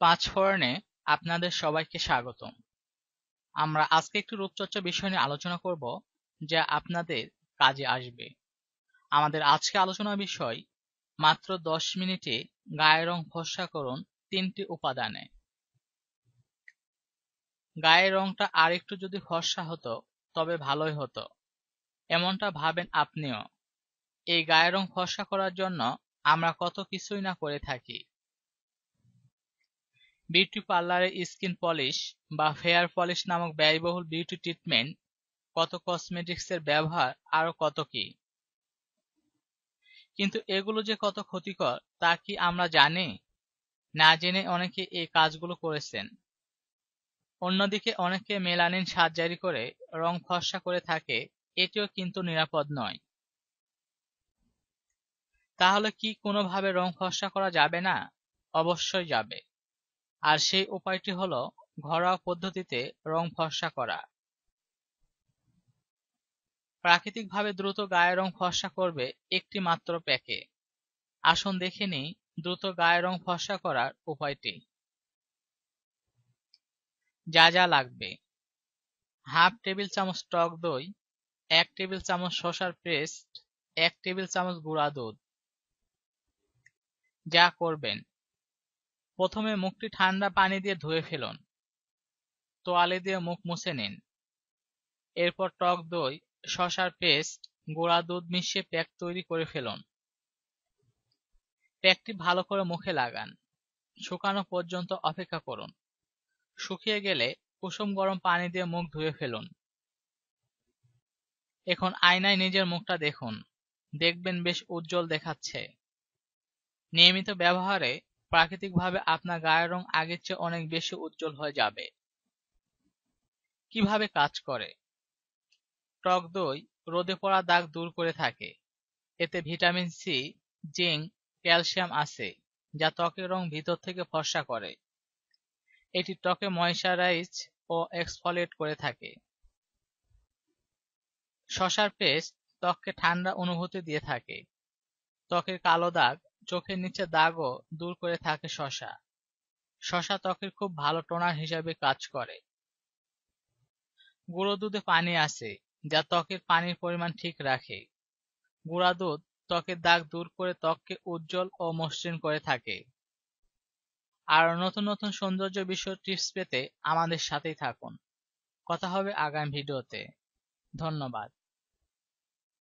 পাঁচফোড়নে আপনাদের সবাইকে স্বাগতম। আমরা আজকে একটি রূপচর্চা বিষয় নিয়ে আলোচনা করব যা আপনাদের কাজে আসবে। আমাদের আজকে আলোচনার বিষয় মাত্র 10 মিনিটে গায়ের রং ফর্সা করুন 3টি উপাদানে। গায়ের রংটা আরেকটু যদি ফর্সা হতো তবে ভালোই হতো, এমনটা ভাবেন আপনিও। এই গায়ের রং ফর্সা করার জন্য আমরা কত কিছুই না করে থাকি। বিউটি পার্লারে স্কিন পলিশ বা হেয়ার পলিশ নামক ব্যয়বহুল বিউটি ট্রিটমেন্ট, কত কসমেটিক্সের ব্যবহার, আরো কত কি। কিন্তু এগুলো যে কত ক্ষতিকর তা কি আমরা জানি? না জেনে অনেকে এই কাজগুলো করেছেন। অন্যদিকে অনেকে মেলানিন সার্জারি করে রং ফর্সা করে থাকে, এটিও কিন্তু নিরাপদ নয়। তাহলে কি কোনোভাবে রং ফর্সা করা যাবে না? অবশ্যই যাবে। আর সেই উপায়টি হলো ঘরোয়া পদ্ধতিতে রং ফর্সা করা। প্রাকৃতিকভাবে দ্রুত গায়ের রং ফর্সা করবে একটি মাত্র প্যাকে। আসুন দেখে নিই দ্রুত গায়ের রং ফর্সা করার উপায়টি। যা যা লাগবে: হাফ টেবিল চামচ টক দই, 1 টেবিল চামচ শসার পেস্ট, 1 টেবিল চামচ গুঁড়া দুধ। যা করবেন: প্রথমে মুখটি ঠান্ডা পানি দিয়ে ধুয়ে ফেলুন, তোয়ালে দিয়ে মুখ মুছে নিন। এরপর টক দই, শসার পেস্ট, গুঁড়া দুধ মিশিয়ে প্যাক তৈরি করে ফেলুন। প্যাকটি ভালো করে মুখে লাগান, শুকানো পর্যন্ত অপেক্ষা করুন। শুকিয়ে গেলে কুসুম গরম পানি দিয়ে মুখ ধুয়ে ফেলুন। এখন আয়নায় নিজের মুখটা দেখুন, দেখবেন বেশ উজ্জ্বল দেখাচ্ছে। নিয়মিত ব্যবহারে প্রাকৃতিকভাবে আপনার গায়ের রং আগের চেয়ে অনেক বেশি উজ্জ্বল হয়ে যাবে। কিভাবে কাজ করে? টক দই রোদে পড়া দাগ দূর করে থাকে। এতে ভিটামিন সি, জিঙ্ক, ক্যালসিয়াম আছে, যা ত্বকের রং ভিতর থেকে ফর্সা করে। এটি ত্বকে ময়শ্চারাইজ ও এক্সফোলিয়েট করে থাকে। শসার পেস্ট ত্বককে ঠান্ডা অনুভূতি দিয়ে থাকে। ত্বকের কালো দাগ, চোখের নিচে দাগও দূর করে থাকে শসা। শসা ত্বকের খুব ভালো টোনার হিসেবে কাজ করে। গুঁড়ো দুধে পানি আছে, যা ত্বকের পানির পরিমাণ ঠিক রাখে। গুঁড়া দুধ ত্বকের দাগ দূর করে ত্বককে উজ্জ্বল ও মসৃণ করে থাকে। আর নতুন নতুন সৌন্দর্য বিষয়ক টিপস পেতে আমাদের সাথেই থাকুন। কথা হবে আগামী ভিডিওতে। ধন্যবাদ।